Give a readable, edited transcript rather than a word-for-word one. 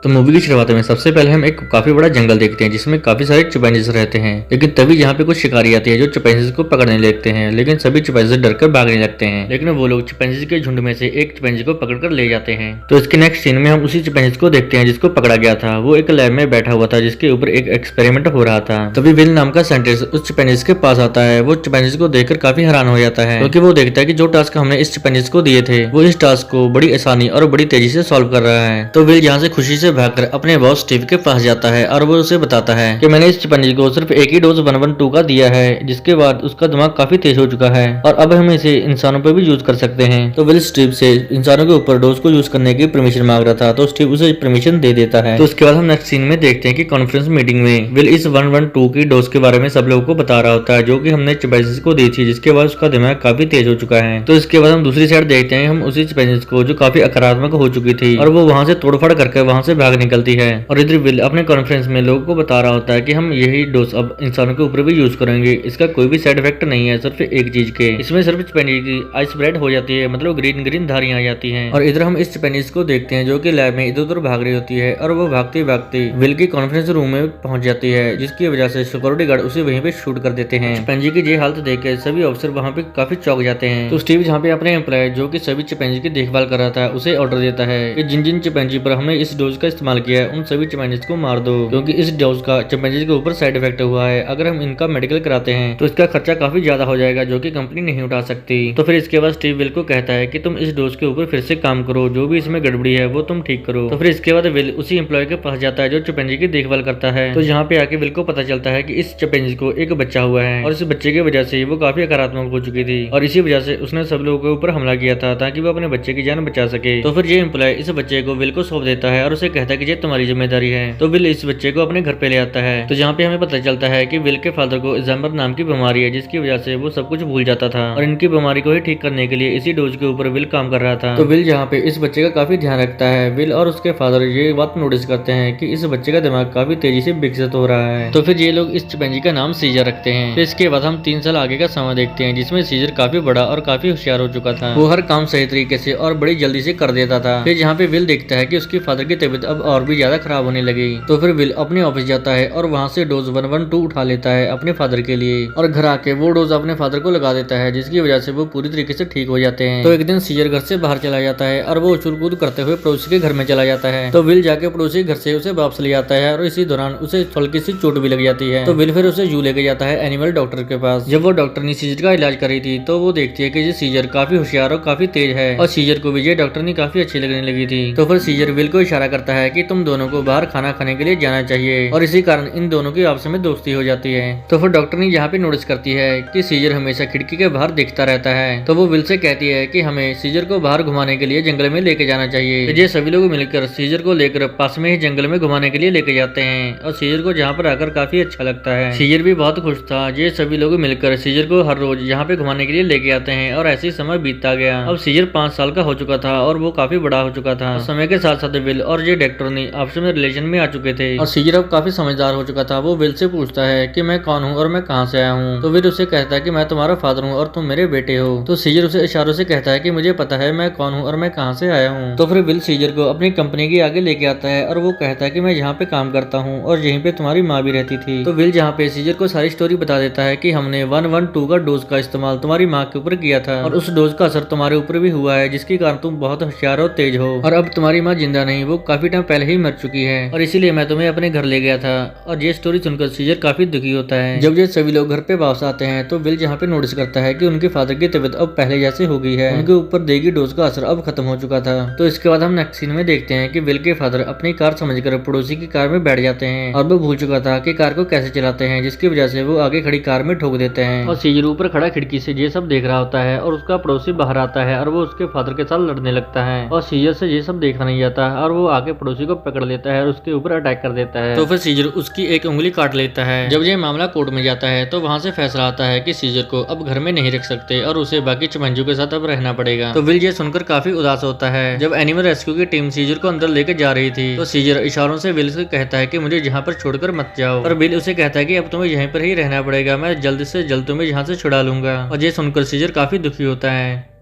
तो मूवी की शुरुआत में सबसे पहले हम एक काफी बड़ा जंगल देखते हैं जिसमें काफी सारे चिंपैंजीज रहते हैं। लेकिन तभी यहाँ पे कुछ शिकारी आती है जो चिंपैंजीज को पकड़ने लगते हैं। लेकिन सभी चिंपैंजीज डरकर भागने लगते हैं। लेकिन वो लोग चिंपैंजीज के झुंड में से एक चिंपैंजी को पकड़कर ले जाते हैं। तो इसके नेक्स्ट सीन में हम उसी चिंपैंजीज को देखते हैं जिसको पकड़ा गया था। वो एक लैब में बैठा हुआ था जिसके ऊपर एक एक्सपेरिमेंट हो रहा था। तभी विल नाम का साइंटिस्ट उस चिंपैंजीज के पास आता है। वो चिंपैंजीज को देखकर काफी हैरान हो जाता है क्योंकि वो देखता है कि जो टास्क हमने इस चिंपैंजीज को दिए थे वो इस टास्क को बड़ी आसानी और बड़ी तेजी से सॉल्व कर रहा है। तो विल यहाँ से खुशी से भागकर अपने बॉस स्टीव के पास जाता है और वो उसे बताता है कि मैंने इस चिंपैंजी को सिर्फ एक ही डोज 112 का दिया है, जिसके बाद उसका दिमाग काफी तेज हो चुका है और अब हम इसे इंसानों पर भी यूज कर सकते हैं। तो विल स्टीव से इंसानों के ऊपर डोज को यूज करने की परमिशन मांग रहा था, तो स्टीव उसे परमिशन दे देता है। तो उसके बाद हम नेक्स्ट सीन में देखते हैं कि कॉन्फ्रेंस मीटिंग में विल इस 112 की डोज के बारे में सब लोगों को बता रहा होता है जो कि हमने चिंपैंजी को दी थी, जिसके बाद उसका दिमाग काफी तेज हो चुका है। तो इसके बाद हम दूसरी साइड देखते हैं हम उसी चिंपैंजी को जो काफी आक्रामक हो चुकी थी और वो वहां से तोड़फाड़ करके वहां से भाग निकलती है। और इधर विल अपने कॉन्फ्रेंस में लोगों को बता रहा होता है कि हम यही डोज अब इंसानों के ऊपर भी यूज करेंगे। इसका कोई भी साइड इफेक्ट नहीं है, सिर्फ एक चीज के, इसमें सिर्फ चिंपैंजी की आइस ब्रेड हो जाती है, मतलब ग्रीन ग्रीन धारियां आ जाती हैं। और इधर हम इस चिंपैंजी को देखते हैं जो कि लैब में इधर उधर भाग रही होती है और वो भागते भागते विल की कॉन्फ्रेंस रूम में पहुंच जाती है, जिसकी वजह से सिक्योरिटी गार्ड उसे वहीं पे शूट कर देते हैं। चिंपैंजी की ये हालत देखकर सभी ऑफिसर वहां पे काफी चौंक जाते हैं। तो स्टीव जहाँ पे अपने एम्प्लॉय जो कि सभी चिंपैंजी की देखभाल कर रहा था उसे ऑर्डर देता है कि जिन जिन चिंपैंजी पर हमने इस डोज का इस्तेमाल किया है उन सभी चिंपैंजी को मार दो, क्योंकि इस डोज का चिंपैंजी के ऊपर साइड इफेक्ट हुआ है। अगर हम इनका मेडिकल कराते हैं तो इसका खर्चा काफी ज्यादा हो जाएगा जो कि कंपनी नहीं उठा सकती। तो फिर इसके बाद स्टीव विल को कहता है कि तुम इस डोज के ऊपर फिर से काम करो, जो भी इसमें गड़बड़ी है वो तुम ठीक करो। तो फिर इसके बाद विल उसी एम्प्लॉय के पास जाता है जो चिंपैंजी की देखभाल करता है। तो यहाँ पे आके विल को पता चलता है कि इस चिंपैंजी को एक बच्चा हुआ है और इस बच्चे की वजह से वो काफी नकारात्मक हो चुकी थी और इसी वजह से उसने सब लोगों के ऊपर हमला किया था ताकि वो अपने बच्चे की जान बचा सके। तो फिर ये एम्प्लॉय इस बच्चे को विल को सौंप देता है और उसे कहता है कि ये तुम्हारी जिम्मेदारी है। तो विल इस बच्चे को अपने घर पे ले आता है। तो जहाँ पे हमें पता चलता है कि विल के फादर को अल्जाइमर नाम की बीमारी है, जिसकी वजह से वो सब कुछ भूल जाता था और इनकी बीमारी को ही ठीक करने के लिए इसी डोज के ऊपर विल काम कर रहा था। तो विल यहाँ पे इस बच्चे का काफी ध्यान रखता है। विल और उसके फादर ये बात नोटिस करते हैं कि इस बच्चे का दिमाग काफी तेजी से विकसित हो रहा है। तो फिर ये लोग इस चिंपैंजी का नाम सीजर रखते हैं। फिर इसके बाद हम 3 साल आगे का समय देखते हैं जिसमें सीजर काफी बड़ा और काफी होशियार हो चुका था। वो हर काम सही तरीके से और बड़ी जल्दी से कर देता था। फिर यहाँ पे विल देखता है कि उसके फादर की तबीयत अब और भी ज्यादा खराब होने लगी। तो फिर विल अपने ऑफिस जाता है और वहाँ से डोज 112 उठा लेता है अपने फादर के लिए और घर आके वो डोज अपने फादर को लगा देता है, जिसकी वजह से वो पूरी तरीके से ठीक हो जाते हैं। तो एक दिन सीजर घर से बाहर चला जाता है और वो उछल कूद करते हुए पड़ोसी के घर में चला जाता है। तो विल जाके पड़ोसी घर से उसे वापस ले जाता है और इसी दौरान उसे हल्की सी चोट भी लग जाती है। तो विल फिर उसे जू लेके जाता है एनिमल डॉक्टर के पास। जब वो डॉक्टर ने सीजर का इलाज करी थी तो वो देखती है कि ये सीजर काफी होशियार और काफी तेज है और सीजर को भी ये डॉक्टर ने काफी अच्छी लगने लगी थी। तो फिर सीजर विल को इशारा करता है कि तुम दोनों को बाहर खाना खाने के लिए जाना चाहिए और इसी कारण इन दोनों की आपस में दोस्ती हो जाती है। तो फिर डॉक्टर ने यहाँ पे नोटिस करती है कि सीजर हमेशा खिड़की के बाहर देखता रहता है। तो वो विल से कहती है कि हमें सीजर को बाहर घुमाने के लिए जंगल में लेके जाना चाहिए। तो ये सभी लोग मिलकर सीजर को लेकर पास में ही जंगल में घुमाने के लिए लेके जाते हैं और सीजर को जहाँ पर आकर काफी अच्छा लगता है। सीजर भी बहुत खुश था। ये सभी लोग मिलकर सीजर को हर रोज यहाँ पे घुमाने के लिए लेके आते हैं और ऐसे ही समय बीतता गया। अब सीजर 5 साल का हो चुका था और वो काफी बड़ा हो चुका था। समय के साथ साथ विल और ये डॉक्टर ने आपस में रिलेशन में आ चुके थे और सीजर अब काफी समझदार हो चुका था। वो विल से पूछता है कि मैं कौन हूँ और मैं कहाँ से आया हूँ। तो विल उसे कहता है कि मैं तुम्हारा फादर हूँ और तुम मेरे बेटे हो। तो सीजर उसे इशारों से कहता है कि मुझे पता है मैं कौन हूँ और मैं कहाँ से आया हूँ। तो फिर विल सीजर को अपनी कंपनी के आगे लेके आता है और वो कहता है कि मैं यहाँ पे काम करता हूँ और यहीं पे तुम्हारी माँ भी रहती थी। तो विल जहाँ पे सीजर को सारी स्टोरी बता देता है कि हमने 112 का डोज का इस्तेमाल तुम्हारी माँ के ऊपर किया था और उस डोज का असर तुम्हारे ऊपर भी हुआ है, जिसके कारण तुम बहुत होशियार और तेज हो और अब तुम्हारी माँ जिंदा नहीं, वो काफी टाइम पहले ही मर चुकी है और इसीलिए मैं तुम्हें अपने घर ले गया था। और ये स्टोरी सुनकर सीजर काफी दुखी होता है। जब ये सभी लोग घर पे वापस आते हैं तो विल यहाँ पे नोटिस करता है कि उनके फादर की तबीयत अब पहले जैसे हो गई है। उनके ऊपर दी गई डोज का असर अब खत्म हो चुका था। तो इसके बाद हम नेक्स्ट सीन में देखते हैं कि विल के फादर अपनी कार समझकर पड़ोसी की कार में बैठ जाते हैं और वो भूल चुका था कि कार को कैसे चलाते हैं, जिसकी वजह से वो आगे खड़ी कार में ठोक देते हैं और सीजर ऊपर खड़ा खिड़की से ये सब देख रहा होता है और उसका पड़ोसी बाहर आता है और वो उसके फादर के साथ लड़ने लगता है और सीजर से ये सब देखा नहीं जाता और वो आके पड़ोसी को पकड़ लेता है और उसके ऊपर अटैक कर देता है। तो फिर सीजर उसकी एक उंगली काट लेता है। जब ये मामला कोर्ट में जाता है तो वहाँ से फैसला आता है कि सीजर को अब घर में नहीं रख सकते और उसे बाकी चिंपैंजियों के साथ अब रहना पड़ेगा। तो विल ये सुनकर काफी उदास होता है। जब एनिमल रेस्क्यू की टीम सीजर को अंदर लेकर जा रही थी तो सीजर इशारों से विल से कहता है कि मुझे यहाँ पर छोड़कर मत जाओ और विल उसे कहता है कि अब तुम्हें यहीं पर ही रहना पड़ेगा, मैं जल्द से जल्द तुम्हें यहाँ से छुड़ा लूंगा। और ये सुनकर सीजर काफी दुखी होता है।